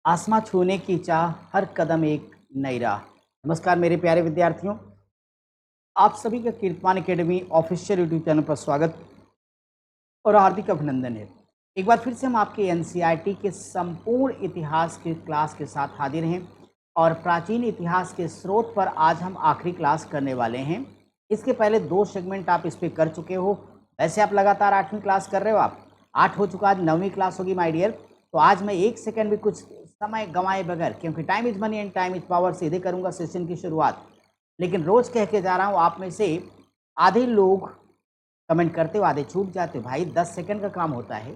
आसमां छूने की चाह, हर कदम एक नई राह। नमस्कार मेरे प्यारे विद्यार्थियों, आप सभी का Kirtiman academy official YouTube channel पर स्वागत और हार्दिक अभिनंदन है। एक बार फिर से हम आपके एनसीईआरटी के संपूर्ण इतिहास के क्लास के साथ हाजिर हैं और प्राचीन इतिहास के स्रोत पर आज हम आखिरी क्लास करने वाले हैं। इसके पहले 2 सेगमेंट आप इस पे कर चुके हो। वैसे आप लगातार 8वीं क्लास कर रहे हो, आप 8 हो चुका, आज 9वीं क्लास होगी माय डियर। तो आज मैं 1 सेकंड भी कुछ समय गंवाए बगैर, क्योंकि time is money and time is power, सीधे करूंगा सेशन की शुरुआत। लेकिन रोज कह के जा रहा हूँ, आप में से आधे लोग कमेंट करते हो, आधे छूट जाते हो। भाई 10 सेकंड का काम होता है,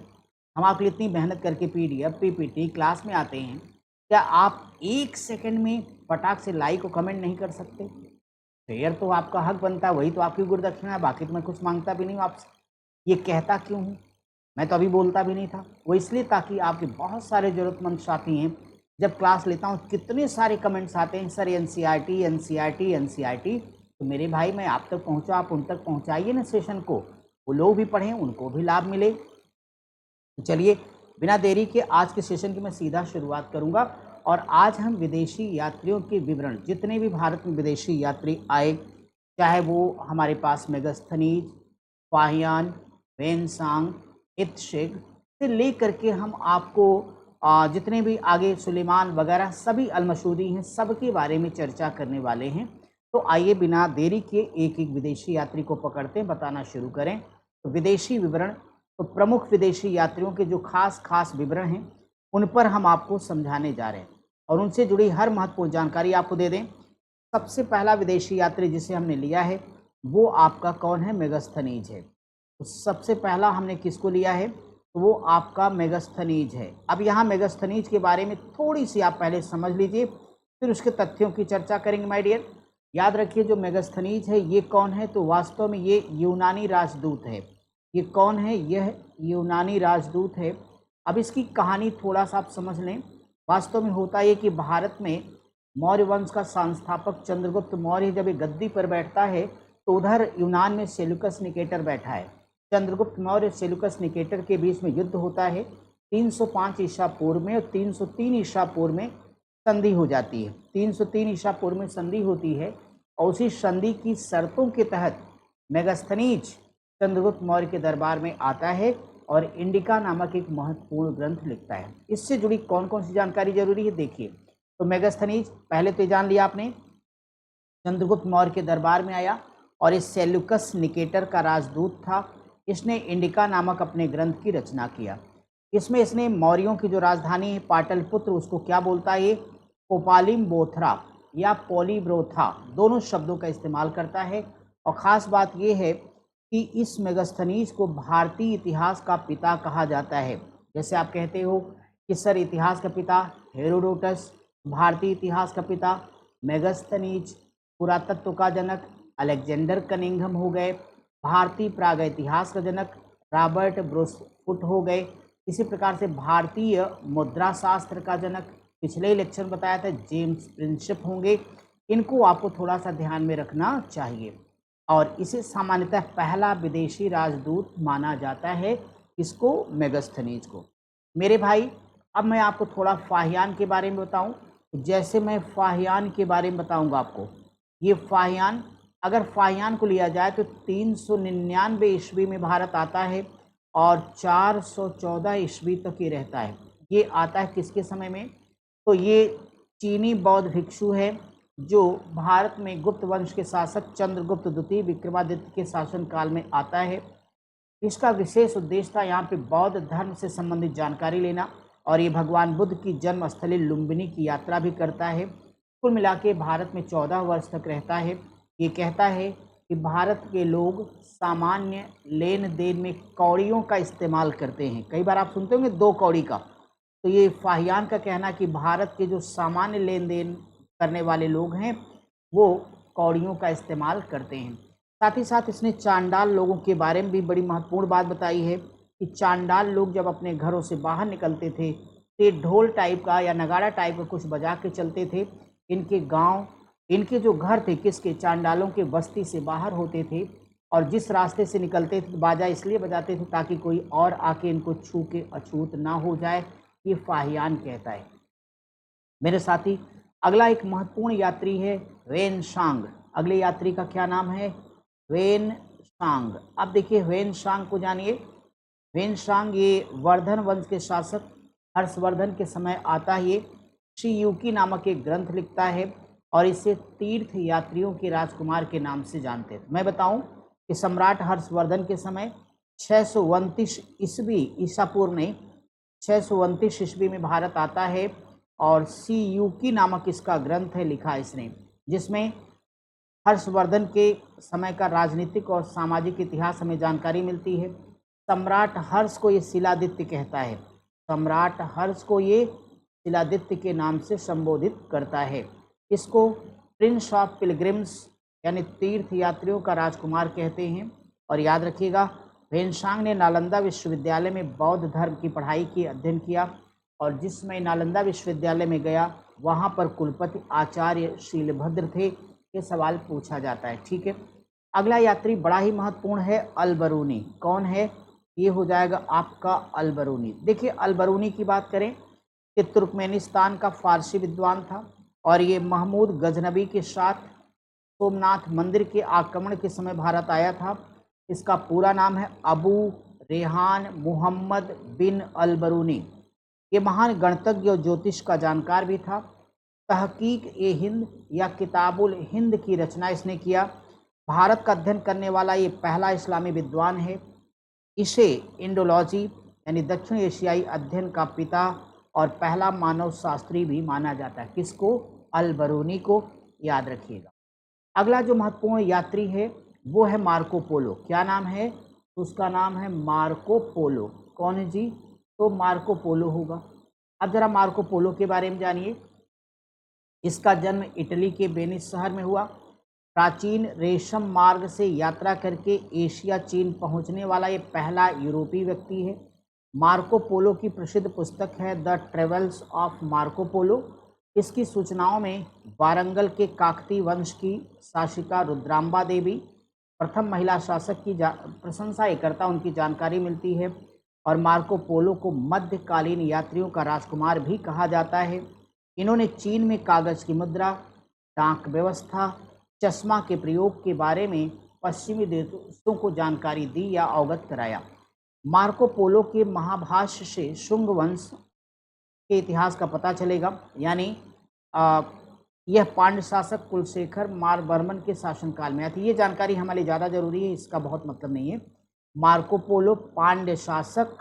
हम आपके लिए इतनी मेहनत करके पीडीएफ पीपीटी क्लास में आते हैं, क्या आप 1 सेकंड में फटाक से लाइक और कमेंट नहीं कर सकते? शेयर तो आपका हक बनता है, वही तो आपकी गुरुदक्षिणा है, बाकी तो मैं कुछ मांगता भी नहीं हूँ आपसे। ये कहता क्यों हूँ? मैं तो अभी बोलता भी नहीं था, वो इसलिए ताकि आपके बहुत सारे ज़रूरतमंद साथी हैं, जब क्लास लेता हूँ कितने सारे कमेंट्स आते हैं, सर एनसीईआरटी एनसीईआरटी एनसीईआरटी। तो मेरे भाई, मैं आप तक पहुँचा, आप उन तक पहुँचाइए ना सेशन को, वो लोग भी पढ़ें, उनको भी लाभ मिले। तो चलिए बिना देरी के आज के सेशन की मैं सीधा शुरुआत करूंगा। और आज हम विदेशी यात्रियों के विवरण, जितने भी भारत में विदेशी यात्री आए, चाहे वो हमारे पास मेगास्थनीज, फाहियान, वेनसांग, इत्शेग से लेकर के हम आपको जितने भी आगे सुलेमान वगैरह सभी अलमशूदी हैं, सबके बारे में चर्चा करने वाले हैं। तो आइए बिना देरी के एक एक विदेशी यात्री को पकड़ते हैं, बताना शुरू करें। तो विदेशी विवरण, तो प्रमुख विदेशी यात्रियों के जो खास विवरण हैं, उन पर हम आपको समझाने जा रहे हैं और उनसे जुड़ी हर महत्वपूर्ण जानकारी आपको दे दें। सबसे पहला विदेशी यात्री जिसे हमने लिया है वो आपका कौन है? मेगास्थनीज है। तो सबसे पहला हमने किसको लिया है? तो वो आपका मेगास्थनीज है। अब यहाँ मेगास्थनीज के बारे में थोड़ी सी आप पहले समझ लीजिए, फिर उसके तथ्यों की चर्चा करेंगे माय डियर। याद रखिए, जो मेगास्थनीज है ये कौन है? तो वास्तव में ये यूनानी राजदूत है। ये कौन है? यह यूनानी राजदूत है। अब इसकी कहानी थोड़ा सा आप समझ लें। वास्तव में होता ये कि भारत में मौर्य वंश का संस्थापक चंद्रगुप्त मौर्य जब ये गद्दी पर बैठता है, तो उधर यूनान में सेल्यूकस निकेटर बैठा है। चंद्रगुप्त मौर्य सेल्यूकस निकेटर के बीच में युद्ध होता है 305 ईसा पूर्व में, और 303 ईसा पूर्व में संधि हो जाती है। 303 ईसा पूर्व में संधि होती है और उसी संधि की शर्तों के तहत मेगास्थनीज चंद्रगुप्त मौर्य के दरबार में आता है और इंडिका नामक एक महत्वपूर्ण ग्रंथ लिखता है। इससे जुड़ी कौन कौन सी जानकारी जरूरी है, देखिए। तो मेगास्थनीज पहले तो जान लिया आपने, चंद्रगुप्त मौर्य के दरबार में आया और इस सेल्यूकस निकेटर का राजदूत था। इसने इंडिका नामक अपने ग्रंथ की रचना किया। इसमें इसने मौर्यों की जो राजधानी है पाटलिपुत्र, उसको क्या बोलता है? ये पोपालिम बोथरा या पोलीब्रोथा, दोनों शब्दों का इस्तेमाल करता है। और ख़ास बात यह है कि इस मेगास्थनीज को भारतीय इतिहास का पिता कहा जाता है। जैसे आप कहते हो कि सर इतिहास का पिता हेरोडोटस, भारतीय इतिहास का पिता मेगास्थनीज, पुरातत्व का जनक अलेक्जेंडर कनिंघम हो गए, भारतीय प्रागैतिहास का जनक रॉबर्ट ब्रूसफुट हो गए। इसी प्रकार से भारतीय मुद्रा शास्त्र का जनक पिछले इलेक्शन बताया था जेम्स प्रिंसेप होंगे। इनको आपको थोड़ा सा ध्यान में रखना चाहिए। और इसे सामान्यतः पहला विदेशी राजदूत माना जाता है, इसको मेगास्थनीज को। मेरे भाई, अब मैं आपको थोड़ा फाहियान के बारे में बताऊं। जैसे मैं फाहियान के बारे में बताऊंगा आपको, ये फाहियान, अगर फाहियान को लिया जाए तो 399 ईस्वी में भारत आता है और 414 ईस्वी तक ये रहता है। ये आता है किसके समय में? तो ये चीनी बौद्ध भिक्षु है जो भारत में गुप्त वंश के शासक चंद्रगुप्त द्वितीय विक्रमादित्य के शासन काल में आता है। इसका विशेष उद्देश्य था यहाँ पे बौद्ध धर्म से संबंधित जानकारी लेना, और ये भगवान बुद्ध की जन्मस्थली लुम्बिनी की यात्रा भी करता है। कुल मिला के भारत में 14 वर्ष तक रहता है। ये कहता है कि भारत के लोग सामान्य लेन देन में कौड़ियों का इस्तेमाल करते हैं। कई बार आप सुनते होंगे 2 कौड़ी का। तो ये फाहियान का कहना है कि भारत के जो सामान्य लेन देन करने वाले लोग हैं वो कौड़ियों का इस्तेमाल करते हैं। साथ ही साथ इसने चांडाल लोगों के बारे में भी बड़ी महत्वपूर्ण बात बताई है कि चांडाल लोग जब अपने घरों से बाहर निकलते थे तो ये ढोल टाइप का या नगाड़ा टाइप का कुछ बजा के चलते थे। इनके गांव, इनके जो घर थे किसके? चांडालों के बस्ती से बाहर होते थे, और जिस रास्ते से निकलते थे बाजा इसलिए बजाते थे ताकि कोई और आके इनको छू के अछूत ना हो जाए। ये फाहियान कहता है। मेरे साथी, अगला एक महत्वपूर्ण यात्री है वेनसांग। अगले यात्री का क्या नाम है? वेनसांग। अब देखिए वेनसांग को जानिए। वेनसांग ये वर्धन वंश के शासक हर्षवर्धन के समय आता है। ये शियुकी नामक एक ग्रंथ लिखता है और इसे तीर्थ यात्रियों के राजकुमार के नाम से जानते थे। मैं बताऊं कि सम्राट हर्षवर्धन के समय 629 ईस्वी ईसा पूर्व में 629 ईस्वी में भारत आता है और शियुकी नामक इसका ग्रंथ है लिखा इसने, जिसमें हर्षवर्धन के समय का राजनीतिक और सामाजिक इतिहास हमें जानकारी मिलती है। सम्राट हर्ष को ये शिलादित्य कहता है। सम्राट हर्ष को ये शिलादित्य के नाम से संबोधित करता है। इसको प्रिंस ऑफ पिलग्रिम्स यानी तीर्थ यात्रियों का राजकुमार कहते हैं। और याद रखिएगा, वेनसांग ने नालंदा विश्वविद्यालय में बौद्ध धर्म की पढ़ाई की, अध्ययन किया और जिसमें नालंदा विश्वविद्यालय में गया वहाँ पर कुलपति आचार्य शीलभद्र थे। ये सवाल पूछा जाता है। ठीक है, अगला यात्री बड़ा ही महत्वपूर्ण है, अलबरूनी। कौन है? ये हो जाएगा आपका अलबरूनी। देखिए अलबरूनी की बात करें कि तुर्कमेनिस्तान का फारसी विद्वान था और ये महमूद गजनबी के साथ सोमनाथ मंदिर के आक्रमण के समय भारत आया था। इसका पूरा नाम है अबू रेहान मुहम्मद बिन अलबरूनी। ये महान गणितज्ञ और ज्योतिष का जानकार भी था। तहकीक ए हिंद या किताबुल हिंद की रचना इसने किया। भारत का अध्ययन करने वाला ये पहला इस्लामी विद्वान है। इसे इंडोलॉजी यानी दक्षिण एशियाई अध्ययन का पिता और पहला मानव शास्त्री भी माना जाता है। किसको? अलबरूनी को। याद रखिएगा। अगला जो महत्वपूर्ण यात्री है वो है मार्को पोलो। क्या नाम है? उसका नाम है मार्को पोलो। कौन है जी? तो मार्को पोलो होगा। अब जरा मार्को पोलो के बारे में जानिए। इसका जन्म इटली के वेनिस शहर में हुआ। प्राचीन रेशम मार्ग से यात्रा करके एशिया चीन पहुंचने वाला ये पहला यूरोपीय व्यक्ति है। मार्को पोलो की प्रसिद्ध पुस्तक है the travels of Marco Polo. इसकी सूचनाओं में वारंगल के काकती वंश की शासिका रुद्रांबा देवी प्रथम महिला शासक की प्रशंसा करता उनकी जानकारी मिलती है। और मार्को पोलो को मध्यकालीन यात्रियों का राजकुमार भी कहा जाता है। इन्होंने चीन में कागज की मुद्रा, डाक व्यवस्था, चश्मा के प्रयोग के बारे में पश्चिमी देशों को जानकारी दी या अवगत कराया। मार्को पोलो के महाभाष्य से शुंग वंश के इतिहास का पता चलेगा। यानी यह पांड्य शासक कुलशेखर मारवर्मन के शासनकाल में आती। ये जानकारी हमारे लिए ज़्यादा जरूरी है, इसका बहुत मतलब नहीं है। मार्को पोलो पांड्य शासक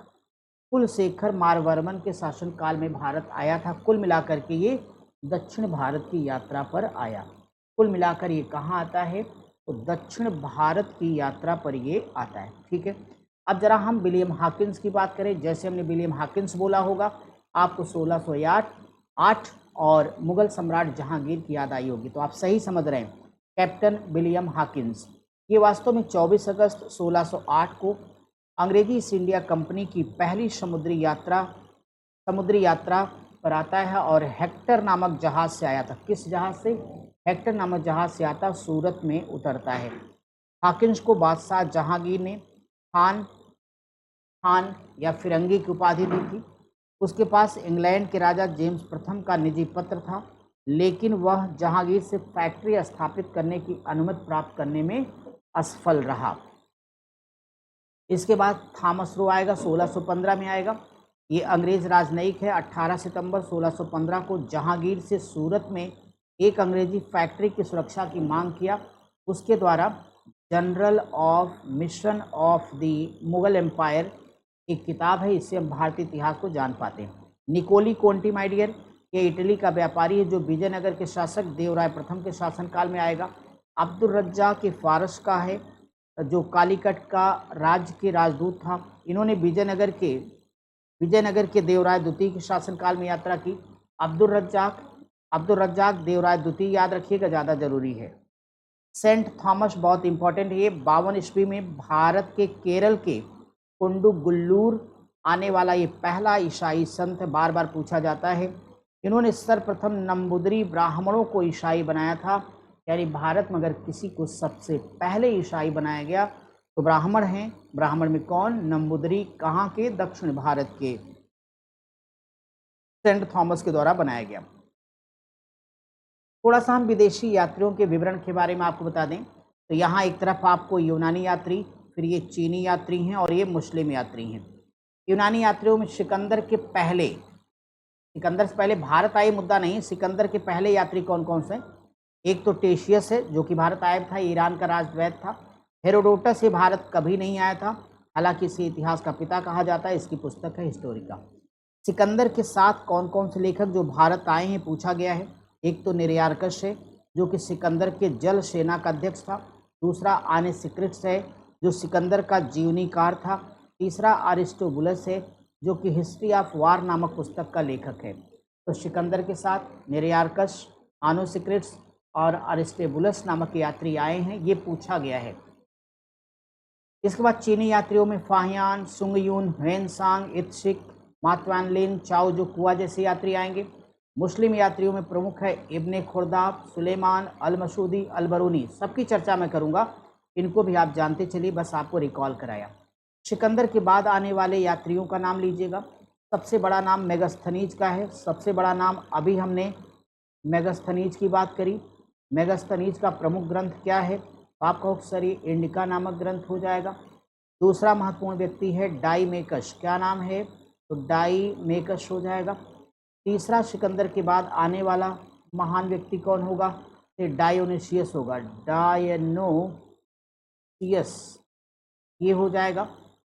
कुलशेखर मारवर्मन के शासनकाल में भारत आया था। कुल मिलाकर के ये दक्षिण भारत की यात्रा पर आया। कुल मिलाकर ये कहाँ आता है? तो दक्षिण भारत की यात्रा पर ये आता है। ठीक है, अब जरा हम विलियम हॉकिंस की बात करें। जैसे हमने विलियम हॉकिंस बोला होगा, आपको 1608 और मुगल सम्राट जहांगीर की याद आई होगी, तो आप सही समझ रहे हैं। कैप्टन विलियम हॉकिंस ये वास्तव में 24 अगस्त 1608 को अंग्रेजी ईस्ट इंडिया कंपनी की पहली समुद्री यात्रा पर आता है और हेक्टर नामक जहाज से आया था। किस जहाज से? हेक्टर नामक जहाज से आता, सूरत में उतरता है। हॉकिंस को बादशाह जहांगीर ने खान या फिरंगी की उपाधि दी थी। उसके पास इंग्लैंड के राजा जेम्स प्रथम का निजी पत्र था, लेकिन वह जहांगीर से फैक्ट्री स्थापित करने की अनुमति प्राप्त करने में असफल रहा। इसके बाद थॉमस रो आएगा, 1615 में आएगा। ये अंग्रेज राजनयिक है। 18 सितंबर 1615 को जहांगीर से सूरत में एक अंग्रेजी फैक्ट्री की सुरक्षा की मांग किया। उसके द्वारा general of mission of the Mughal empire एक किताब है, इससे हम भारतीय इतिहास को जान पाते हैं। निकोली कोंटी माय डियर, ये इटली का व्यापारी है जो विजयनगर के शासक देवराय प्रथम के शासनकाल में आएगा। अब्दुल रज्जाक के फारस का है जो कालीकट का राज्य के राजदूत था। इन्होंने विजयनगर के देवराय द्वितीय के शासनकाल में यात्रा की। अब्दुल रज्जाक देवराय द्वितीय याद रखिएगा, ज़्यादा जरूरी है। सेंट थॉमस बहुत इंपॉर्टेंट है। 52 ईस्वी में भारत के केरल के कुंडुगुल्लूर आने वाला ये पहला ईसाई संत, बार बार पूछा जाता है। इन्होंने सर्वप्रथम नंबूदरी ब्राह्मणों को ईसाई बनाया था। यानी भारत में अगर किसी को सबसे पहले ईसाई बनाया गया तो ब्राह्मण हैं। ब्राह्मण में कौन? नंबूदरी। कहाँ के? दक्षिण भारत के। सेंट थॉमस के द्वारा बनाया गया। थोड़ा सा हम विदेशी यात्रियों के विवरण के बारे में आपको बता दें तो यहाँ एक तरफ आपको यूनानी यात्री, फिर ये चीनी यात्री हैं और ये मुस्लिम यात्री हैं। यूनानी यात्रियों में सिकंदर से पहले भारत आए मुद्दा नहीं, सिकंदर के पहले यात्री कौन कौन से? एक तो टेशियस है जो कि भारत आया था, ईरान का राजद्वैत था। हेरोडोटस ये भारत कभी नहीं आया था, हालांकि इसे इतिहास का पिता कहा जाता है, इसकी पुस्तक है हिस्टोरिका। सिकंदर के साथ कौन कौन से लेखक जो भारत आए हैं पूछा गया है। एक तो निरयार्कस है जो कि सिकंदर के जल सेना का अध्यक्ष था। दूसरा आनेसिक्रिट्स है जो सिकंदर का जीवनीकार था। तीसरा अरिस्टोबुलस है जो कि हिस्ट्री ऑफ वार नामक पुस्तक का लेखक है। तो सिकंदर के साथ निरयार्कस, आनेसिक्रिट्स और अरिस्टोबुलस नामक यात्री आए हैं, ये पूछा गया है। इसके बाद चीनी यात्रियों में फाहियान, सुंगयून, ह्वेनसांग, इत्सिक, मातवानलिन, चाओ जो कुआ जैसे यात्री आएंगे। मुस्लिम यात्रियों में प्रमुख है इब्ने खुर्दाब, सुलेमान, अल मसूदी, अल बरूनी। सबकी चर्चा मैं करूंगा, इनको भी आप जानते चलिए, बस आपको रिकॉल कराया। सिकंदर के बाद आने वाले यात्रियों का नाम लीजिएगा। सबसे बड़ा नाम मेगास्थनीज का है। सबसे बड़ा नाम, अभी हमने मेगास्थनीज की बात करी। मेगास्थनीज का प्रमुख ग्रंथ क्या है? पापकोक्सरी इंडिका नामक ग्रंथ हो जाएगा। दूसरा महत्वपूर्ण व्यक्ति है डाईमेकस। क्या नाम है? तो डाईमेकस हो जाएगा। तीसरा सिकंदर के बाद आने वाला महान व्यक्ति कौन होगा? ये डायोनिसियस होगा, डायनोसियस, ये हो जाएगा।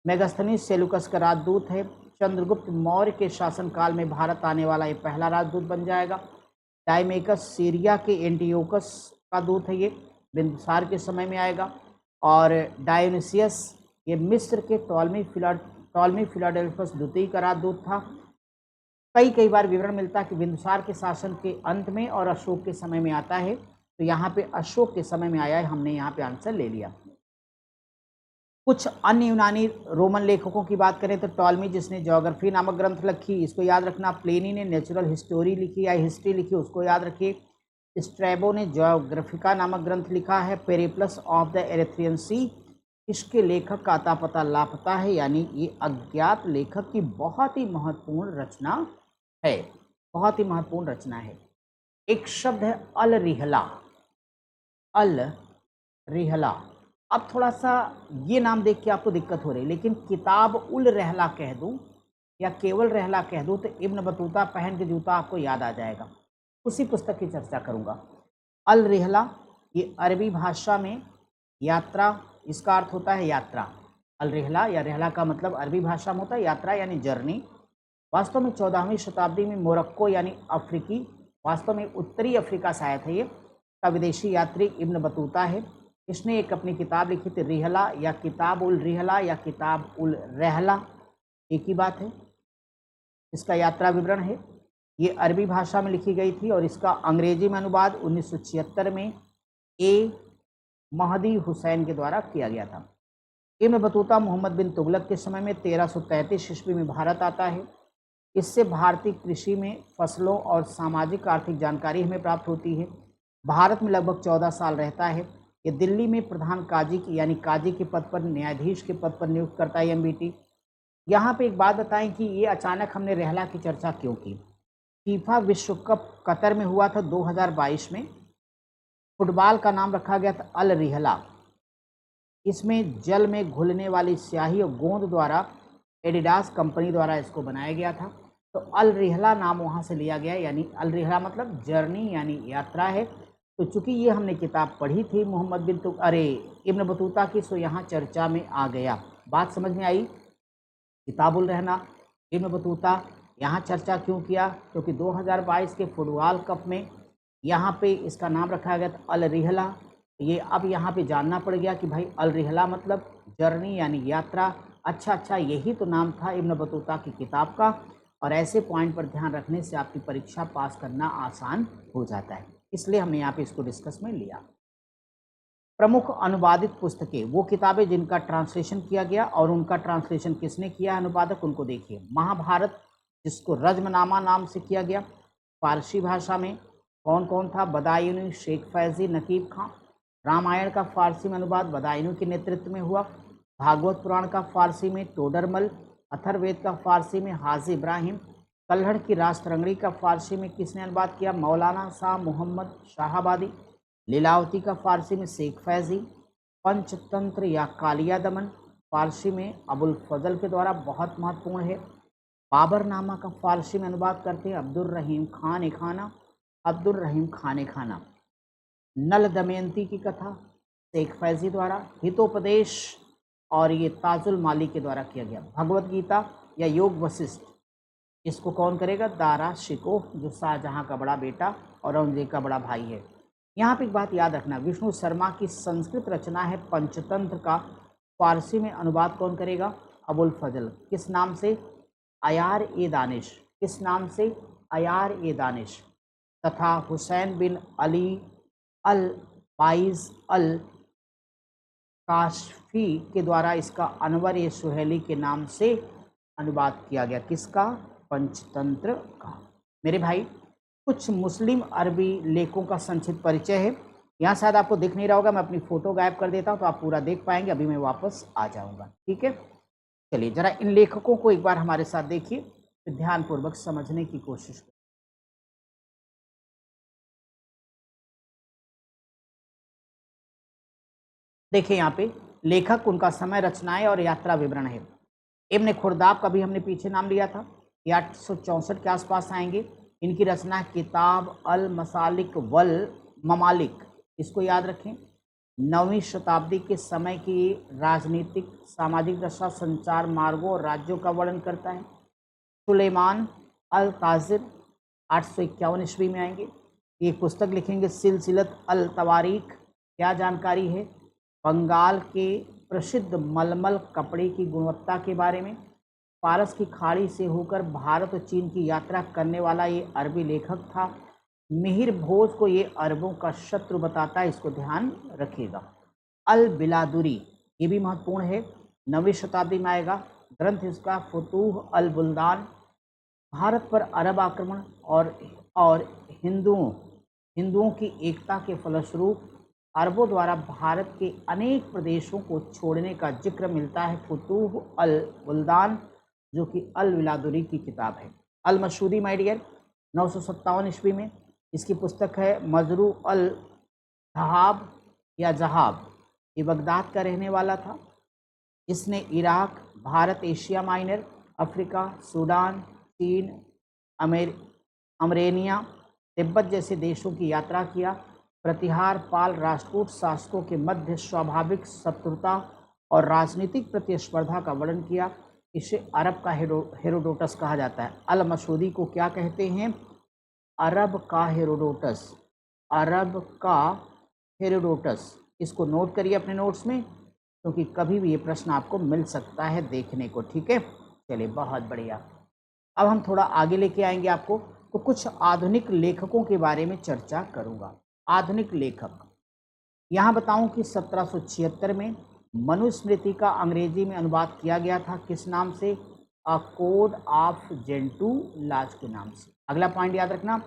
मेगास्थनीज सेलुकस का राजदूत है। चंद्रगुप्त मौर्य के शासनकाल में भारत आने वाला ये पहला राजदूत बन जाएगा। डायमेकस सीरिया के एंटियोकस का दूत है, ये बिंदुसार के समय में आएगा। और डायोनिसियस ये मिस्र के टॉलमी फिलाडेल्फस द्वितीय का राजदूत था। कई बार विवरण मिलता है कि बिंदुसार के शासन के अंत में और अशोक के समय में आता है, तो यहाँ पे अशोक के समय में आया है, हमने यहाँ पे आंसर ले लिया। कुछ अन्य यूनानी रोमन लेखकों की बात करें तो टॉलमी जिसने ज्योग्राफी नामक ग्रंथ लिखी, इसको याद रखना। प्लेनी ने नेचुरल हिस्टोरी लिखी या हिस्ट्री लिखी, उसको याद रखिए। स्ट्रैबो ने ज्योग्राफिका नामक ग्रंथ लिखा है। पेरिप्लस ऑफ द एरिथ्रियन सी, इसके लेखक का अता पता लापता है, यानी ये अज्ञात लेखक की बहुत ही महत्वपूर्ण रचना है, बहुत ही महत्वपूर्ण रचना है। एक शब्द है अल रिहला। अल रिहला, अब थोड़ा सा ये नाम देख के आपको दिक्कत हो रही है, लेकिन किताब उल रहला कह दूं या केवल रहला कह दूं तो इब्न बतूता पहन के जूता आपको याद आ जाएगा। उसी पुस्तक की चर्चा करूंगा। अल रिहला ये अरबी भाषा में यात्रा, इसका अर्थ होता है यात्रा। अल रिहला या रहला का मतलब अरबी भाषा में होता है यात्रा यानी जर्नी। वास्तव में 14वीं शताब्दी में मोरक्को यानी अफ्रीकी, वास्तव में उत्तरी अफ्रीका से आया था ये, का विदेशी यात्री इब्न बतूता है। इसने एक अपनी किताब लिखी थी रिहला या किताब उल रिहला या किताब उल रहला, एक ही बात है। इसका यात्रा विवरण है। ये अरबी भाषा में लिखी गई थी और इसका अंग्रेजी में अनुवाद 1976 में ए महदी हुसैन के द्वारा किया गया था। इब्न बतूता मोहम्मद बिन तुगलक के समय में 1333 ईस्वी में भारत आता है। इससे भारतीय कृषि में फसलों और सामाजिक आर्थिक जानकारी हमें प्राप्त होती है। भारत में लगभग 14 साल रहता है। ये दिल्ली में प्रधान काजी की यानी काजी के पद पर, न्यायाधीश के पद पर नियुक्त करता है एमबीटी। यहाँ पे एक बात बताएं कि ये अचानक हमने रहला की चर्चा क्यों की। फीफा विश्व कप कतर में हुआ था 2022 में। फुटबॉल का नाम रखा गया था अल रिहला। इसमें जल में घुलने वाली स्याही और गोंद द्वारा एडिडास कंपनी द्वारा इसको बनाया गया था, तो अल रिहला नाम वहाँ से लिया गया, यानी अल रिहला मतलब जर्नी यानी यात्रा है। तो चूंकि ये हमने किताब पढ़ी थी मोहम्मद बिन इब्न बतूता की, सो यहाँ चर्चा में आ गया। बात समझ में आई? किताबुल रहना, इब्न बतूता, यहाँ चर्चा क्यों किया? क्योंकि 2022 के फुटबॉल कप में यहाँ पे इसका नाम रखा गया था अल रिहला। ये अब यहाँ पे जानना पड़ गया कि भाई अल रिहला मतलब जर्नी यानी यात्रा। अच्छा, यही तो नाम था इब्न बतूता की किताब का। और ऐसे पॉइंट पर ध्यान रखने से आपकी परीक्षा पास करना आसान हो जाता है, इसलिए हमने यहाँ पे इसको डिस्कस में लिया। प्रमुख अनुवादित पुस्तकें, वो किताबें जिनका ट्रांसलेशन किया गया और उनका ट्रांसलेशन किसने किया अनुवादक, उनको देखिए। महाभारत जिसको रज्मनामा नाम से किया गया, फारसी भाषा में कौन कौन था? बदायूनी, शेख फैजी, नकीब खां। रामायण का फारसी में अनुवाद बदायूनी के नेतृत्व में हुआ। भागवत पुराण का फारसी में टोडरमल। अथर्ववेद का फारसी में हाजी इब्राहिम। कल्हड़ की राजतरंगड़ी का फारसी में किसने अनुवाद किया? मौलाना शाह मोहम्मद शाहाबादी। लीलावती का फारसी में शेख फैजी। पंचतंत्र या कालिया दमन फारसी में अबुल फजल के द्वारा बहुत महत्वपूर्ण है। बाबरनामा का फारसी में अनुवाद करते हैं अब्दुल रहीम खान ए खाना, अब्दुल रहीम खान ए खाना। नल दमयंती की कथा शेख फैजी द्वारा। हितोपदेश और ये ताजुल माली के द्वारा किया गया। भगवत गीता या योग वशिष्ठ, इसको कौन करेगा? दारा शिकोह, जो शाहजहां का बड़ा बेटा और औरंगजेब का बड़ा भाई है। यहाँ पे एक बात याद रखना, विष्णु शर्मा की संस्कृत रचना है पंचतंत्र का फारसी में अनुवाद कौन करेगा? अबुल फजल। किस नाम से? अयार ए दानिश। किस नाम से? अयार ए दानिश। तथा हुसैन बिन अली अल बाइज अल काशफी के द्वारा इसका अनवर ए सुहेली के नाम से अनुवाद किया गया। किसका? पंचतंत्र का। मेरे भाई, कुछ मुस्लिम अरबी लेखों का संक्षिप्त परिचय है। यहाँ शायद आपको दिख नहीं रहा होगा, मैं अपनी फोटो गायब कर देता हूँ तो आप पूरा देख पाएंगे। अभी मैं वापस आ जाऊँगा, ठीक है। चलिए जरा इन लेखकों को एक बार हमारे साथ देखिए, फिर ध्यानपूर्वक समझने की कोशिश करें। देखिए यहाँ पे लेखक, उनका समय, रचनाएं और यात्रा विवरण है। इब्न खुर्दाब का भी हमने पीछे नाम लिया था, ये 864 के आसपास आएंगे। इनकी रचना किताब अल मसालिक वल ममालिक, इसको याद रखें। 9वीं शताब्दी के समय की राजनीतिक सामाजिक दशा, संचार मार्गों और राज्यों का वर्णन करता है। सुलेमान अल ताजिर 851 ईस्वी में आएंगे। एक पुस्तक लिखेंगे सिलसिलत अल तवारीख, क्या जानकारी है? बंगाल के प्रसिद्ध मलमल कपड़े की गुणवत्ता के बारे में। पारस की खाड़ी से होकर भारत और चीन की यात्रा करने वाला ये अरबी लेखक था। मिहिर भोज को ये अरबों का शत्रु बताता है, इसको ध्यान रखिएगा। अल बिलादुरी, ये भी महत्वपूर्ण है, 9वीं शताब्दी में आएगा। ग्रंथ इसका फुतूह अल बुल्दान, भारत पर अरब आक्रमण और हिंदुओं की एकता के फलस्वरूप अरबों द्वारा भारत के अनेक प्रदेशों को छोड़ने का जिक्र मिलता है। फुतूह अल बुल्दान, जो कि अल बिलादुरी की किताब है। अल मशहूरी माय डियर 957 ईस्वी में, इसकी पुस्तक है मजरू अल जहाब या जहाब, ये बगदाद का रहने वाला था। इसने Iraq, Bharat, Asia minor, Africa, Sudan, चीन, अमरेनिया, तिब्बत जैसे देशों की यात्रा किया। प्रतिहार पाल राष्ट्रकूट शासकों के मध्य स्वाभाविक शत्रुता और राजनीतिक प्रतिस्पर्धा का वर्णन किया। इसे अरब का हेरोडोटस कहा जाता है। अल मसूदी को क्या कहते हैं? अरब का हेरोडोटस, अरब का हेरोडोटस। इसको नोट करिए अपने नोट्स में, क्योंकि कभी भी ये प्रश्न आपको मिल सकता है देखने को, ठीक है। चलिए बहुत बढ़िया। अब हम थोड़ा आगे लेके आएंगे आपको, तो कुछ आधुनिक लेखकों के बारे में चर्चा करूंगा। आधुनिक लेखक, यहाँ बताऊं कि 1776 में मनुस्मृति का अंग्रेजी में अनुवाद किया गया था। किस नाम से? अ कोड ऑफ जेंटू लाज के नाम से। अगला पॉइंट याद रखना,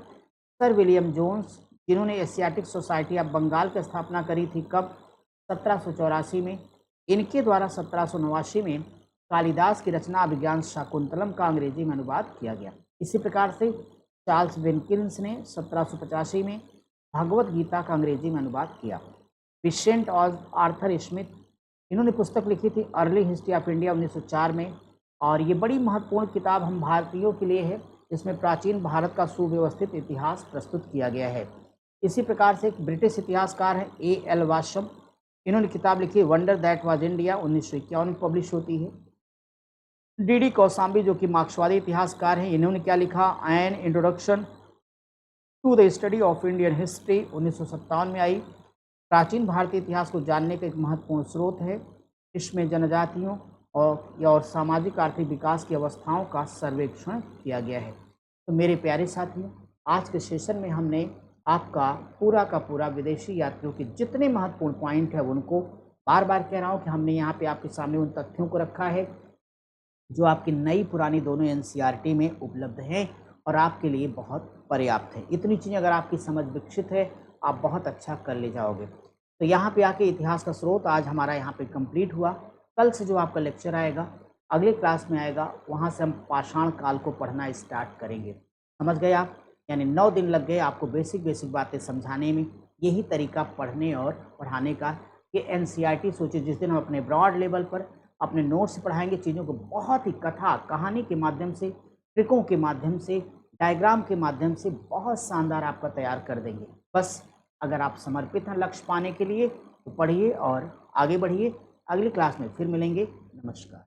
सर विलियम जोन्स, जिन्होंने एशियाटिक सोसाइटी ऑफ बंगाल की स्थापना करी थी। कब? 1784 में। इनके द्वारा 1789 में कालिदास की रचना अभिज्ञान शाकुंतलम का अंग्रेजी में अनुवाद किया गया। इसी प्रकार से चार्ल्स विनकिंस ने 1785 में भगवत गीता का अंग्रेजी में अनुवाद किया। विसेंट और आर्थर स्मिथ, इन्होंने पुस्तक लिखी थी अर्ली हिस्ट्री ऑफ इंडिया 1904 में, और ये बड़ी महत्वपूर्ण किताब हम भारतीयों के लिए है। इसमें प्राचीन भारत का सुव्यवस्थित इतिहास प्रस्तुत किया गया है। इसी प्रकार से एक ब्रिटिश इतिहासकार हैं A.L. वाशम, इन्होंने किताब लिखी वंडर दैट वाज इंडिया, 1951 में पब्लिश होती है। D.D. कौसाम्बी, जो कि मार्क्सवादी इतिहासकार हैं, इन्होंने क्या लिखा? An introduction to the study of Indian history, 1957 में आई। प्राचीन भारतीय इतिहास को जानने का एक महत्वपूर्ण स्रोत है। इसमें जनजातियों और सामाजिक आर्थिक विकास की अवस्थाओं का सर्वेक्षण किया गया है। तो मेरे प्यारे साथियों, आज के सेशन में हमने आपका पूरा का पूरा विदेशी यात्रियों के जितने महत्वपूर्ण पॉइंट है उनको, बार बार कह रहा हूँ कि हमने यहाँ पे आपके सामने उन तथ्यों को रखा है जो आपकी नई पुरानी दोनों NCERT में उपलब्ध हैं और आपके लिए बहुत पर्याप्त है। इतनी चीज़ें अगर आपकी समझ विकसित है, आप बहुत अच्छा कर ले जाओगे। तो यहाँ पे आके इतिहास का स्रोत आज हमारा यहाँ पे कंप्लीट हुआ। कल से जो आपका लेक्चर आएगा अगले क्लास में आएगा, वहाँ से हम पाषाण काल को पढ़ना स्टार्ट करेंगे। समझ गए आप? यानी 9 दिन लग गए आपको बेसिक बेसिक बातें समझाने में। यही तरीका पढ़ने और पढ़ाने का कि एनसीईआरटी सोचिए, जिस दिन हम अपने ब्रॉड लेवल पर अपने नोट्स पढ़ाएंगे, चीज़ों को बहुत ही कथा कहानी के माध्यम से, ट्रिकों के माध्यम से, डायग्राम के माध्यम से बहुत शानदार आपका तैयार कर देंगे। बस अगर आप समर्पित हैं लक्ष्य पाने के लिए तो पढ़िए और आगे बढ़िए। अगली क्लास में फिर मिलेंगे। नमस्कार।